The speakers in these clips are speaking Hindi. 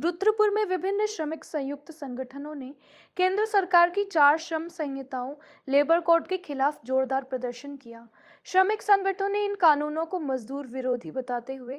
रुद्रपुर में विभिन्न श्रमिक संयुक्त संगठनों ने केंद्र सरकार की 4 श्रम संहिताओं लेबर कोड के खिलाफ जोरदार प्रदर्शन किया। श्रमिक संगठनों ने इन कानूनों को मजदूर विरोधी बताते हुए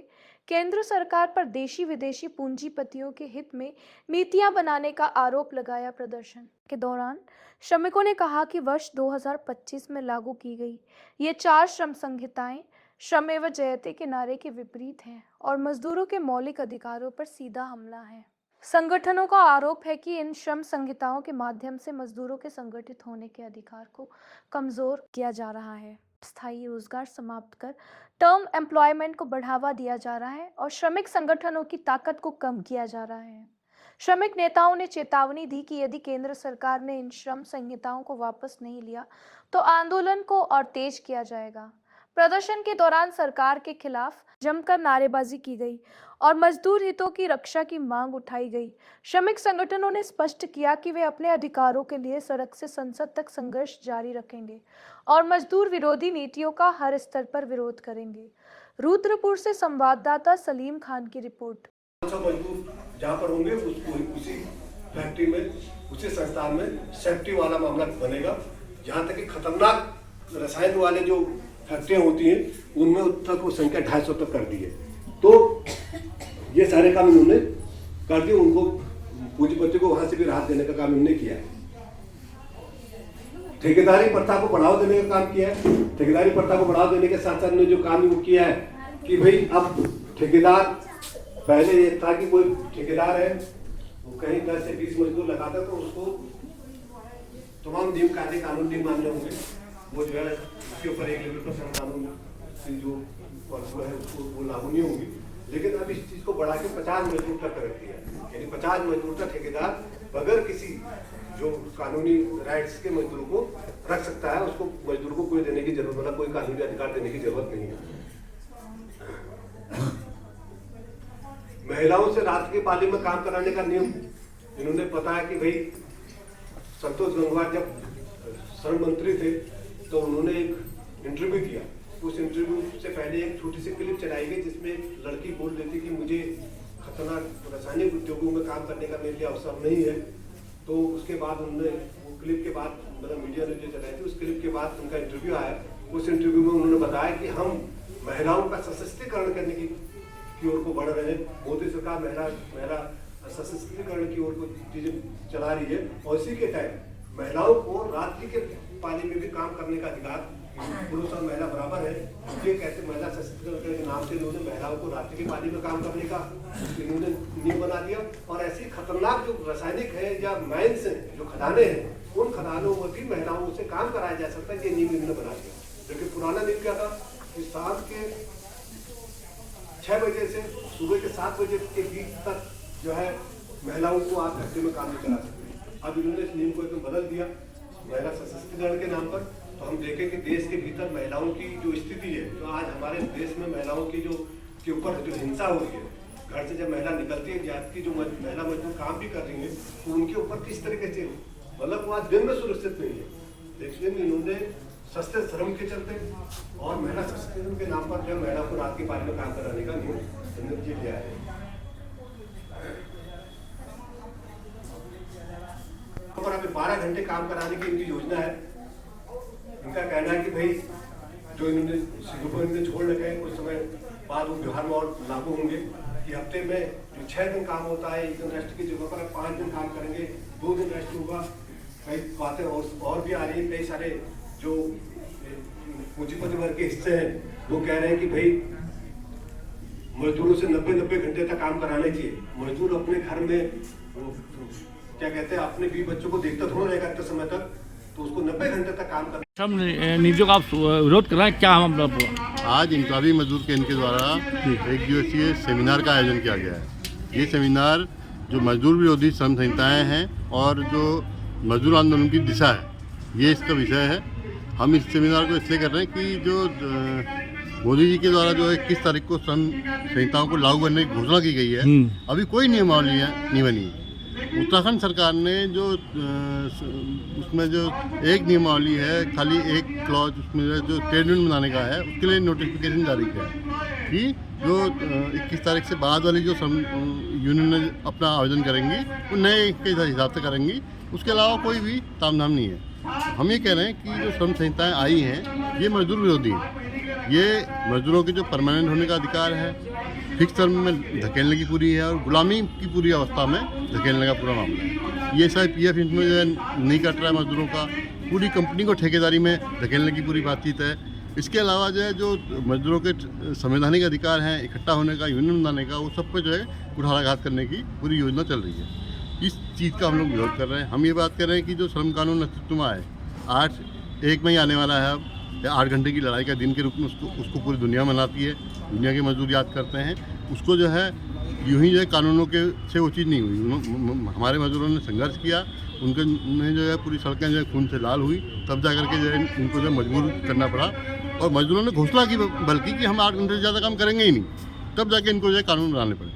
केंद्र सरकार पर देशी विदेशी पूंजीपतियों के हित में नीतियां बनाने का आरोप लगाया। प्रदर्शन के दौरान श्रमिकों ने कहा कि वर्ष 2025 में लागू की गई ये 4 श्रम संहिताएं श्रमेव जयते के नारे के विपरीत है और मजदूरों के मौलिक अधिकारों पर सीधा हमला है। संगठनों का आरोप है कि इन श्रम संहिताओं के माध्यम से मजदूरों के संगठित होने के अधिकार को कमजोर किया जा रहा है, स्थायी रोजगार समाप्त कर टर्म एम्प्लॉयमेंट को बढ़ावा दिया जा रहा है और श्रमिक संगठनों की ताकत को कम किया जा रहा है। श्रमिक नेताओं ने चेतावनी दी कि यदि केंद्र सरकार ने इन श्रम संहिताओं को वापस नहीं लिया तो आंदोलन को और तेज किया जाएगा। प्रदर्शन के दौरान सरकार के खिलाफ जमकर नारेबाजी की गई और मजदूर हितों की रक्षा की मांग उठाई गई। श्रमिक संगठनों ने स्पष्ट किया कि वे अपने अधिकारों के लिए सड़क से संसद तक संघर्ष जारी रखेंगे और मजदूर विरोधी नीतियों का हर स्तर पर विरोध करेंगे। रुद्रपुर से संवाददाता सलीम खान की रिपोर्ट। मजदूर जहाँ पर होंगे उसी फैक्ट्री में, उसी संस्थान में सेफ्टी वाला मामला बनेगा। जहाँ तक कि खतरनाक रसायन वाले जो फैक्ट्रियाँ होती हैं उनमें तक वो संख्या 250 तक कर दी है। तो ये सारे काम इन्होंने कर दिए। उनको पूंजीपति को वहां से भी राहत देने का काम इन्होंने किया है। ठेकेदारी प्रथा को बढ़ावा देने का काम किया है। ठेकेदारी प्रथा को बढ़ावा देने के साथ साथ ने जो काम वो किया है कि भाई अब ठेकेदार, पहले ये था कि कोई ठेकेदार है वो कहीं 10 से 20 मजदूर लगाता तो उसको तमाम नियम कायदे कानून नहीं मानने होंगे, वो जो है उसके ऊपर एक लेवल पर कानून की जो है उसको वो लागू नहीं होंगी। लेकिन अब इस चीज को बढ़ा के 50 मजदूर तक कर दिया है। यानी 50 मजदूर तक ठेकेदार बगैर किसी जो कानूनी राइट्स के मजदूरों को रख सकता है। उसको मजदूर को कोई देने की जरूरत, मतलब कोई कानूनी अधिकार देने की जरूरत नहीं है। महिलाओं से रात के पाली में काम कराने का नियम इन्होंने बताया कि भाई संतोष गंगवार जब श्रम मंत्री थे तो उन्होंने एक इंटरव्यू किया। उस इंटरव्यू से पहले एक छोटी सी क्लिप चलाई गई जिसमें एक लड़की बोल रही थी कि मुझे खतरनाक रासायनिक उद्योगों में काम करने का मेरे लिए अवसर नहीं है। तो उसके बाद उन्होंने वो क्लिप के बाद, मतलब मीडिया ने जो चलाई थी, उस क्लिप के बाद उनका इंटरव्यू आया। उस इंटरव्यू में उन्होंने बताया कि हम महिलाओं का सशक्तिकरण करने की ओर को बढ़ रहे हैं। मोदी सरकार महिला सशक्तिकरण की ओर को चीजें चला रही है और इसी के तहत महिलाओं को रात्रि के पाली में भी काम करने का अधिकार, पुरुष और महिला बराबर है। ये कहते महिला सशक्तिकरण के नाम से इन्होंने महिलाओं को रात्रि के पाली में काम करने का इन्होंने नियम बना दिया। और ऐसी खतरनाक जो रासायनिक है या माइंस है, जो खदानें हैं, उन खदानों में भी महिलाओं से काम कराया जा सकता है। ये नियम इन्होंने बना दिया। लेकिन पुराना नियम क्या था कि शाम के 6 बजे से सुबह के 7 बजे के बीच तक जो है महिलाओं को आप फैक्ट्री में काम नहीं करा सकते। अब इन्होंने इस नियम को एकदम बदल दिया महिला सशक्तिकरण के नाम पर। तो हम देखें कि देश के भीतर महिलाओं की जो स्थिति है, तो आज हमारे देश में महिलाओं की जो के ऊपर जो हिंसा हो रही है, घर से जब महिला निकलती है, जाति की जो महिला मजदूर काम भी कर रही है, तो उनके ऊपर किस तरीके से, मतलब वो आज दिन में सुरक्षित नहीं है। लेकिन इन्होंने सस्ते श्रम के चलते और महिला सशक्तिकरण के नाम पर जो महिला को रात की पाली में काम कराने का नियम लिया है। और अभी 12 घंटे काम कराने की इनकी योजना है। इनका कहना है कि भाई जो इन्होंने इन्होंने छोड़ रखे हैं, कुछ समय बाद वो बिहार में और लागू होंगे कि हफ्ते में जो 6 दिन काम होता है, 1 दिन रेस्ट की जगह पर 5 दिन काम करेंगे, 2 दिन रेस्ट होगा। कई बातें और भी आ रही है। कई सारे जो पूंजीपति वर्ग के हिस्से हैं वो कह रहे हैं कि भाई मजदूरों से 90 घंटे तक काम कराने चाहिए। मजदूर अपने घर में वो क्या कहते हैं, अपने 20 बच्चों को देखता थोड़ा रहेगा इतने समय तक, तो उसको 90 घंटे तक काम करना। सब नीतियों का आप विरोध कर रहे हैं, क्या हम आज इंकलाबी मजदूर केंद्र के द्वारा एक दिवसीय सेमिनार का आयोजन किया गया है। ये सेमिनार जो मजदूर विरोधी श्रम संहिताएँ हैं और जो मजदूर आंदोलन की दिशा है, ये इसका विषय है। हम इस सेमिनार को इसलिए कर रहे हैं कि जो मोदी जी के द्वारा जो 21 तारीख को श्रम संहिताओं को लागू करने की घोषणा की गई है, अभी कोई नियमावली नहीं बनी। उत्तराखंड सरकार ने जो उसमें जो एक नियमावली है, खाली एक क्लॉज उसमें जो ट्रेड यूनियन बनाने का है, उसके लिए नोटिफिकेशन जारी किया है कि जो 21 तारीख से बाद वाली जो यूनियन ने अपना आवेदन करेंगी वो नए के हिसाब से करेंगी, उसके अलावा कोई भी तामझाम नहीं है। हम ये कह रहे हैं कि जो श्रम संहिताएँ आई हैं ये मजदूर विरोधी हैं। ये मजदूरों के जो परमानेंट होने का अधिकार है, फिक्स टर्म में धकेलने की पूरी है और गुलामी की पूरी अवस्था में धकेलने का पूरा मामला है। ये शायद PF इसमें जो है नहीं कट रहा है मजदूरों का, पूरी कंपनी को ठेकेदारी में धकेलने की पूरी बातचीत है। इसके अलावा जो है जो मजदूरों के संवैधानिक अधिकार हैं इकट्ठा होने का, यूनियन बनाने का, वो सब पे जो है कुठाराघात करने की पूरी योजना चल रही है। इस चीज़ का हम लोग विरोध कर रहे हैं। हम ये बात कर रहे हैं कि जो श्रम कानून अस्तित्व में आए 8 में ही आने वाला है, अब 8 घंटे की लड़ाई का दिन के रूप में उसको पूरी दुनिया मनाती है, दुनिया के मजदूर याद करते हैं उसको। जो है यूं ही जो है कानूनों के से वो चीज़ नहीं हुई। हमारे मजदूरों ने संघर्ष किया, उनके ने जो है पूरी सड़कें जो है खून से लाल हुई, तब जा करके जो है उनको जो मजबूर करना पड़ा। और मजदूरों ने घोषणा की बल्कि कि हम 8 घंटे से ज़्यादा काम करेंगे ही नहीं, तब जाके इनको जो है कानून बनाने पड़े।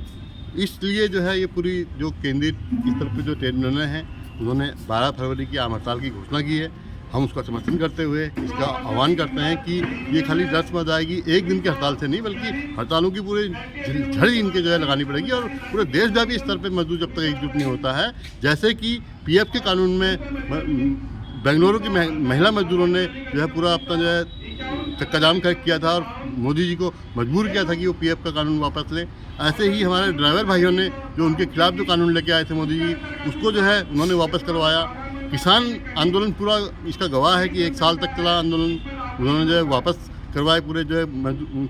इसलिए जो है ये पूरी जो केंद्रीय स्तर पर जो ट्रेड यूनियन हैं उन्होंने 12 फरवरी की आम हड़ताल की घोषणा की है। हम उसका समर्थन करते हुए इसका आह्वान करते हैं कि ये खाली रस्म अदा आएगी एक दिन की हड़ताल से नहीं, बल्कि हड़तालों की पूरी झड़ी इनके जो है लगानी पड़ेगी। और पूरे देशव्यापी स्तर पे मजदूर जब तक एकजुट नहीं होता है, जैसे कि PF के कानून में बेंगलुरु की महिला मजदूरों ने जो है पूरा अपना जो है चक्का जाम किया था और मोदी जी को मजबूर किया था कि वो PF का कानून वापस लें, ऐसे ही हमारे ड्राइवर भाइयों ने जो उनके खिलाफ जो कानून लेके आए थे मोदी जी, उसको जो है उन्होंने वापस करवाया। किसान आंदोलन पूरा इसका गवाह है कि 1 साल तक चला आंदोलन, उन्होंने जो है वापस करवाए पूरे जो है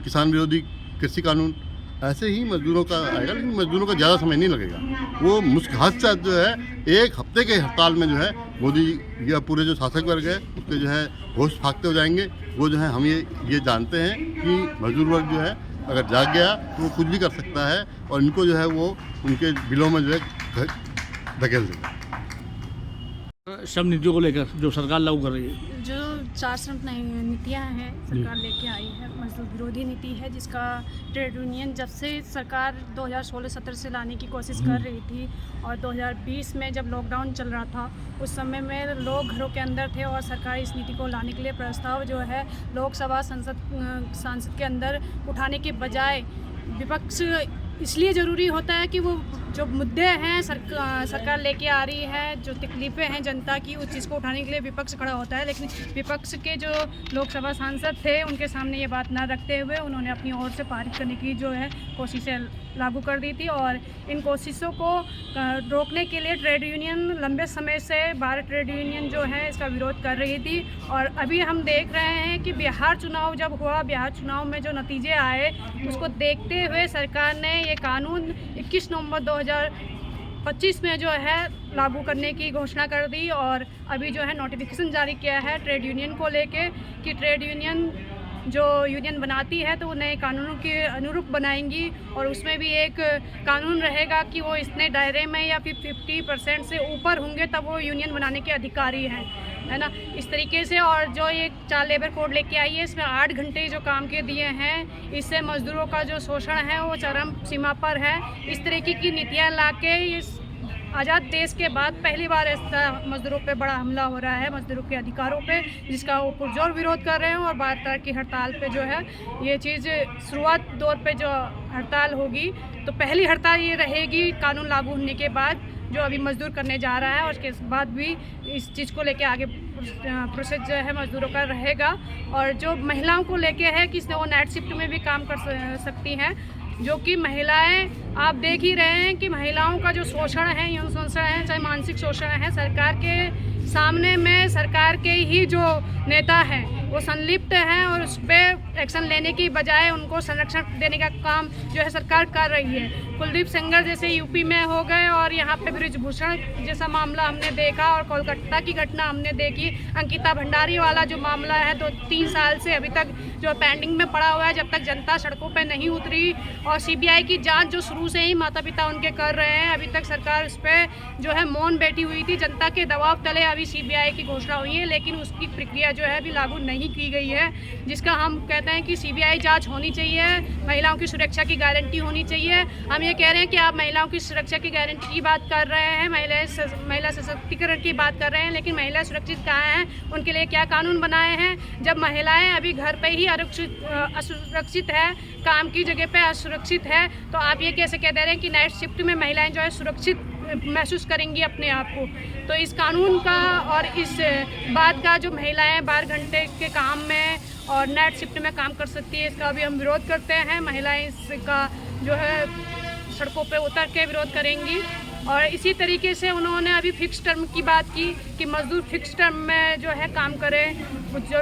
किसान विरोधी कृषि कानून। ऐसे ही मजदूरों का आएगा, लेकिन मजदूरों का ज़्यादा समय नहीं लगेगा। वो मुस्कहत से जो है 1 हफ्ते के हड़ताल में जो है मोदी या पूरे जो शासक वर्ग है उसके जो है होश फाकते हो जाएंगे। वो जो है हम ये जानते हैं कि मजदूर वर्ग जो है अगर जाग गया तो वो कुछ भी कर सकता है और इनको जो है वो उनके बिलों में जो है धकेल देगा। श्रम नीतियों को लेकर जो सरकार लागू कर रही है, जो 4 श्रम नीतियाँ हैं सरकार लेके आई है, मजदूर विरोधी नीति है, जिसका ट्रेड यूनियन जब से सरकार 2016-17 से लाने की कोशिश कर रही थी और 2020 में जब लॉकडाउन चल रहा था उस समय में लोग घरों के अंदर थे और सरकार इस नीति को लाने के लिए प्रस्ताव जो है लोकसभा सांसद के अंदर उठाने के बजाय विपक्ष इसलिए ज़रूरी होता है कि वो जो मुद्दे हैं सरकार लेके आ रही है, जो तकलीफ़ें हैं जनता की, उस चीज़ को उठाने के लिए विपक्ष खड़ा होता है। लेकिन विपक्ष के जो लोकसभा सांसद थे उनके सामने ये बात ना रखते हुए उन्होंने अपनी ओर से पारित करने की जो है कोशिशें लागू कर दी थी। और इन कोशिशों को रोकने के लिए ट्रेड यूनियन लंबे समय से भारत ट्रेड यूनियन जो है इसका विरोध कर रही थी। और अभी हम देख रहे हैं कि बिहार चुनाव जब हुआ, बिहार चुनाव में जो नतीजे आए उसको देखते हुए सरकार ने ये कानून 21 नवंबर 2025 में जो है लागू करने की घोषणा कर दी। और अभी जो है नोटिफिकेशन जारी किया है ट्रेड यूनियन को लेके कि ट्रेड यूनियन जो यूनियन बनाती है तो वो नए कानूनों के अनुरूप बनाएंगी और उसमें भी एक कानून रहेगा कि वो इतने दायरे में या फिर 50% से ऊपर होंगे तब वो यूनियन बनाने के अधिकारी हैं, है ना, इस तरीके से। और जो ये 4 लेबर कोड लेके आई है इसमें 8 घंटे जो काम के दिए हैं, इससे मजदूरों का जो शोषण है वो चरम सीमा पर है। इस तरीके की नीतियाँ लाके इस आज़ाद देश के बाद पहली बार ऐसा मजदूरों पे बड़ा हमला हो रहा है, मजदूरों के अधिकारों पे, जिसका वो पुरजोर विरोध कर रहे हैं। और 12 तारीख की हड़ताल पे जो है ये चीज़ शुरुआत दौर पे जो हड़ताल होगी तो पहली हड़ताल ये रहेगी कानून लागू होने के बाद, जो अभी मजदूर करने जा रहा है। और उसके बाद भी इस चीज़ को लेके आगे प्रोसेस जो है मजदूरों का रहेगा। और जो महिलाओं को लेके है कि वो नाइट शिफ्ट में भी काम कर सकती हैं, जो कि महिलाएं आप देख ही रहे हैं कि महिलाओं का जो शोषण है, यौन शोषण है, चाहे मानसिक शोषण है, सरकार के सामने में सरकार के ही जो नेता हैं वो संलिप्त हैं और उस पर एक्शन लेने की बजाय उनको संरक्षण देने का काम जो है सरकार कर रही है। कुलदीप सेंगर जैसे यूपी में हो गए और यहाँ पे बृजभूषण जैसा मामला हमने देखा और कोलकाता की घटना हमने देखी। अंकिता भंडारी वाला जो मामला है तो 3 साल से अभी तक जो पेंडिंग में पड़ा हुआ है, जब तक जनता सड़कों पर नहीं उतरी। और CBI की जाँच जो शुरू से ही माता पिता उनके कर रहे हैं, अभी तक सरकार उस पर जो है मौन बैठी हुई थी। जनता के दबाव तले अभी सीबीआई की घोषणा हुई है, लेकिन उसकी प्रक्रिया जो है अभी लागू नहीं की गई है, जिसका हम कहते हैं कि सीबीआई जांच होनी चाहिए, महिलाओं की सुरक्षा की गारंटी होनी चाहिए। हम ये कह रहे हैं कि आप महिलाओं की सुरक्षा की गारंटी की बात कर रहे हैं, महिला सशक्तिकरण की बात कर रहे हैं, लेकिन महिला सुरक्षित कहाँ हैं, उनके लिए क्या कानून बनाए हैं? जब महिलाएं अभी घर पे ही असुरक्षित है, काम की जगह पे असुरक्षित है, तो आप ये कैसे कह दे रहे हैं कि नाइट शिफ्ट में महिलाएं जो है सुरक्षित महसूस करेंगी अपने आप को? तो इस कानून का और इस बात का जो महिलाएं 12 घंटे के काम में और नाइट शिफ्ट में काम कर सकती है, इसका भी हम विरोध करते हैं। महिलाएं इसका जो है सड़कों पे उतर के विरोध करेंगी। और इसी तरीके से उन्होंने अभी फिक्स टर्म की बात की कि मजदूर फिक्स टर्म में जो है काम करे, जो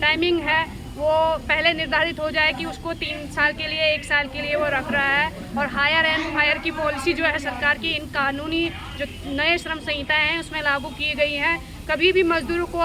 टाइमिंग है वो पहले निर्धारित हो जाए कि उसको 3 साल के लिए 1 साल के लिए वो रख रहा है। और हायर एंड फायर की पॉलिसी जो है सरकार की, इन कानूनी जो नए श्रम संहिताएं हैं उसमें लागू की गई हैं। कभी भी मजदूरों को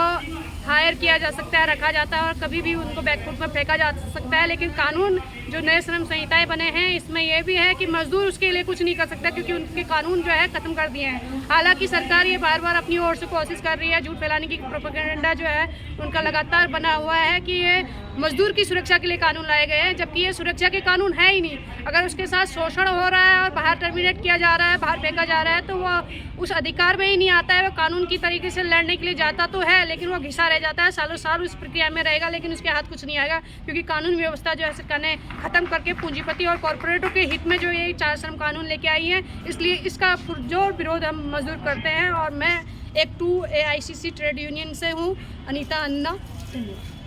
हायर किया जा सकता है, रखा जाता है, और कभी भी उनको बैकफुट में फेंका जा सकता है। लेकिन कानून जो नए श्रम संहिताएं बने हैं इसमें यह भी है कि मजदूर उसके लिए कुछ नहीं कर सकता, क्योंकि उनके कानून जो है ख़त्म कर दिए हैं। हालांकि सरकार ये बार बार अपनी ओर से कोशिश कर रही है, झूठ फैलाने की प्रोपेगेंडा जो है उनका लगातार बना हुआ है कि ये मजदूर की सुरक्षा के लिए कानून लाए गए हैं, जबकि ये सुरक्षा के कानून है ही नहीं। अगर उसके साथ शोषण हो रहा है और बाहर टर्मिनेट किया जा रहा है, बाहर फेंका जा रहा है, तो वो उस अधिकार में ही नहीं आता है। वो कानून की तरीके से लड़ने के लिए जाता तो है, लेकिन वो घिसा रह जाता है, सालों साल उस प्रक्रिया में रहेगा, लेकिन उसके हाथ कुछ नहीं आएगा, क्योंकि कानून व्यवस्था जो है सरकार ने ख़त्म करके पूंजीपति और कॉरपोरेटों के हित में जो ये 4 श्रम कानून लेके आई है, इसलिए इसका पुरजोर विरोध हम मजदूर करते हैं। और मैं एक 2 AICC ट्रेड यूनियन से हूँ, अनीता अन्ना। धन्यवाद।